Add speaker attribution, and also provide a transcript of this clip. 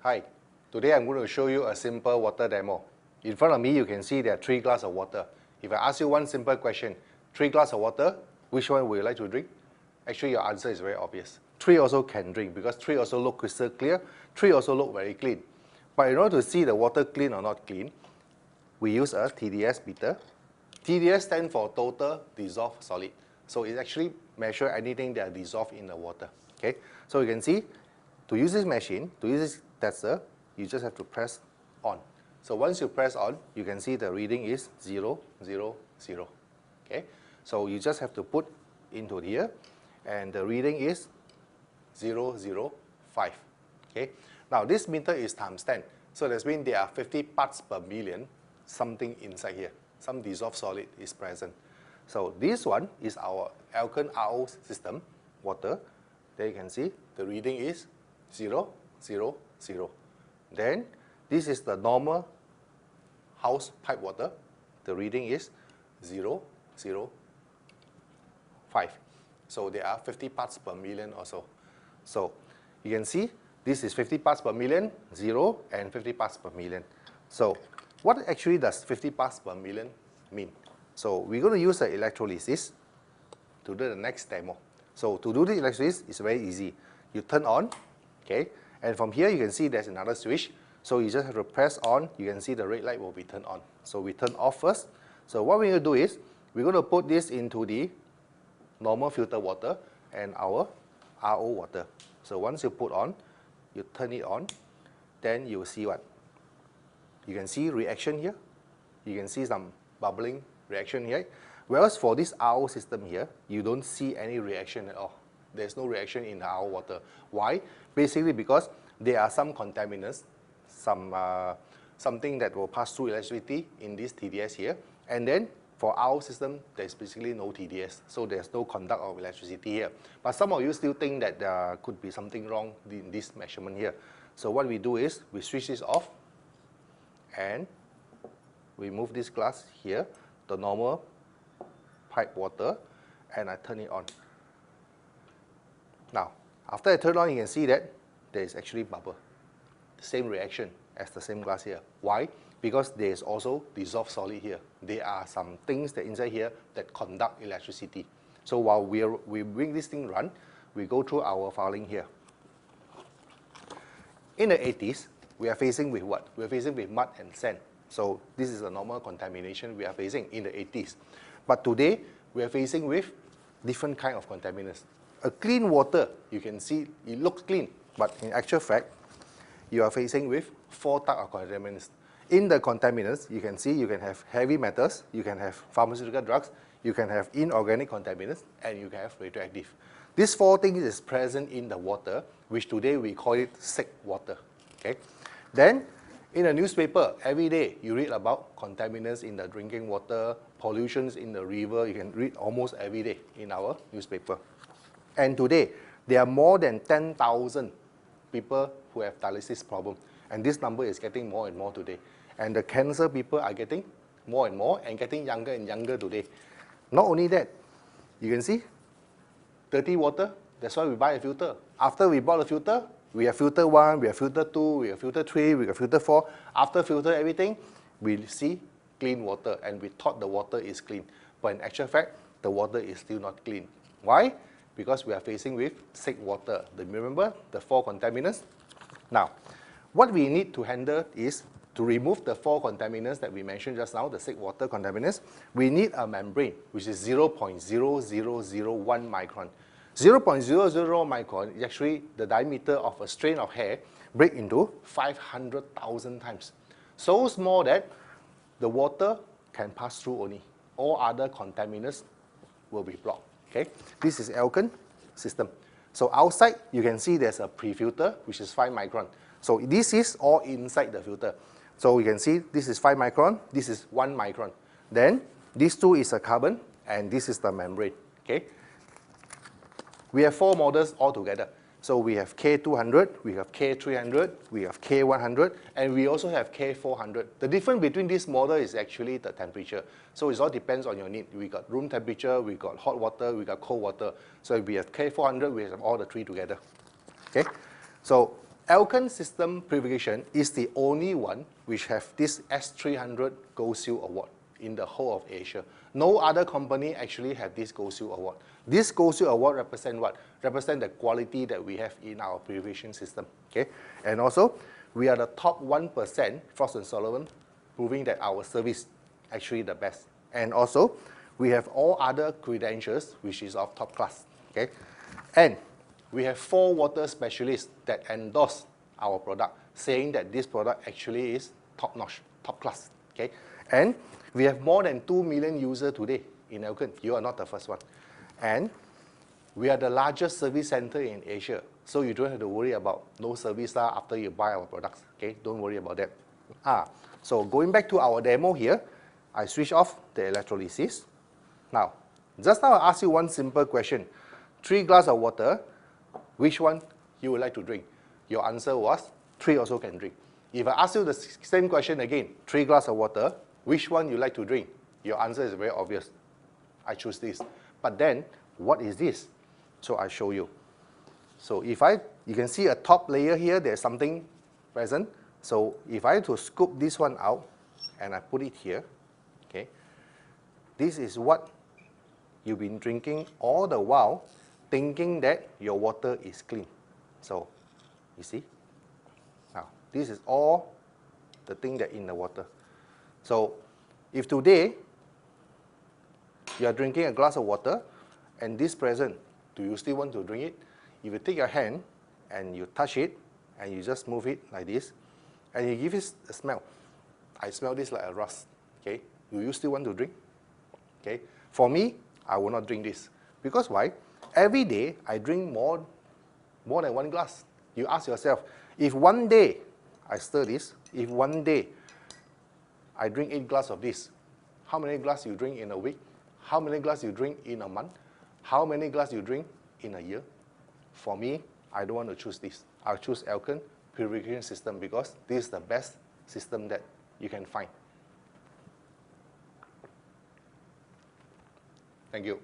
Speaker 1: Hi, today I'm going to show you a simple water demo. In front of me you can see there are 3 glasses of water. If I ask you one simple question, 3 glasses of water, which one would you like to drink? Actually your answer is very obvious. 3 also can drink because 3 also look crystal clear, 3 also look very clean. But in order to see the water clean or not clean, we use a TDS meter. TDS stands for total dissolved solid. So it actually measures anything that is dissolved in the water. Okay? So you can see, to use this machine, to use this tester, you just have to press on. So once you press on, you can see the reading is 0, 0, 0. Okay? So you just have to put into here, and the reading is 0, 0, 5. Okay? Now this meter is times 10. So that means there are 50 parts per million something inside here. Some dissolved solid is present. So this one is our Ielken RO system, water. There you can see the reading is 0, 0, 0. Then this is the normal house pipe water. The reading is 0, 0, 5. So there are 50 parts per million or so. So you can see this is 50 parts per million, 0, and 50 parts per million. So what actually does 50 parts per million mean? So we're going to use the electrolysis to do the next demo. So to do the electrolysis, it's very easy. You turn on, okay, and from here you can see there's another switch. So you just have to press on, you can see the red light will be turned on. So we turn off first. So what we're going to do is, we're going to put this into the normal filter water and our RO water. So once you put on, you turn it on, then you see what? You can see reaction here. You can see some bubbling reaction here. Whereas for this RO system here, you don't see any reaction at all. There's no reaction in the RO water. Why? Basically because there are some contaminants, something that will pass through electricity in this TDS here. And then for RO system, there's basically no TDS. So there's no conduct of electricity here. But some of you still think that there could be something wrong in this measurement here. So what we do is, we switch this off, and we move this glass here, the normal pipe water, and I turn it on. Now, after I turn on, you can see that there is actually bubble. Same reaction as the same glass here. Why? Because there is also dissolved solid here. There are some things that inside here that conduct electricity. So while we bring this thing run, we go through our filing here. In the 80s, we are facing with what? We are facing with mud and sand. So this is a normal contamination we are facing in the 80s. But today, we are facing with different kind of contaminants. A clean water, you can see it looks clean, but in actual fact, you are facing with 4 types of contaminants. In the contaminants, you can see you can have heavy metals, you can have pharmaceutical drugs, you can have inorganic contaminants, and you can have radioactive. These 4 things is present in the water, which today we call it sick water. Okay? Then, in the newspaper, every day you read about contaminants in the drinking water, pollutions in the river. You can read almost every day in our newspaper. And today, there are more than 10,000 people who have dialysis problem. And this number is getting more and more today. And the cancer people are getting more and more and getting younger and younger today. Not only that, you can see dirty water. That's why we buy a filter. After we bought a filter, we have filter 1, we have filter 2, we have filter 3, we have filter 4. After filter everything, we see clean water, and we thought the water is clean. But in actual fact, the water is still not clean. Why? Because we are facing with sick water. Do you remember the 4 contaminants? Now, what we need to handle is to remove the 4 contaminants that we mentioned just now, the sick water contaminants. We need a membrane, which is 0.0001 micron. 0.001 micron is actually the diameter of a strand of hair break into 500,000 times. So small that the water can pass through only. All other contaminants will be blocked. Okay? This is Ielken system. So outside, you can see there's a pre-filter, which is 5 micron. So this is all inside the filter. So you can see this is 5 micron, this is 1 micron. Then these 2 is a carbon, and this is the membrane. Okay? We have 4 models altogether. So we have K200, we have K300, we have K100, and we also have K400. The difference between this model is actually the temperature. So it all depends on your need. We got room temperature, we got hot water, we got cold water. So if we have K400, we have all the 3 together. Okay? So Ielken system purification is the only one which have this S300 Gold Seal Award in the whole of Asia. No other company actually have this Gold Seal Award. This Gold Seal Award represent what? Represent the quality that we have in our purification system. Okay, and also we are the top 1% Frost and Sullivan, proving that our service actually the best. And also we have all other credentials which is of top class. Okay, and we have 4 water specialists that endorse our product, saying that this product actually is top notch, top class. Okay, and we have more than 2 million users today in Ielken. You are not the first one. And we are the largest service center in Asia, so you don't have to worry about no service after you buy our products. Okay, don't worry about that. So going back to our demo here, I switch off the electrolysis. Now, just now I asked you one simple question. 3 glasses of water, which one you would like to drink? Your answer was 3 also can drink. If I ask you the same question again, 3 glasses of water, which one you like to drink? Your answer is very obvious. I choose this. But then, what is this? So I show you. So if you can see a top layer here, there's something present. So if I have to scoop this one out, and I put it here, okay, this is what you've been drinking all the while, thinking that your water is clean. So, you see? Now, this is all the thing that in the water. So, if today you are drinking a glass of water and this present, do you still want to drink it? If you take your hand and you touch it and you just move it like this and you give it a smell. I smell this like a rust. Okay? Do you still want to drink? Okay? For me, I will not drink this. Because why? Every day I drink more than 1 glass. You ask yourself, if one day I stir this, if one day I drink 8 glasses of this, how many glasses you drink in a week? How many glasses you drink in a month? How many glasses you drink in a year? For me, I don't want to choose this. I'll choose Ielken purification system because this is the best system that you can find. Thank you.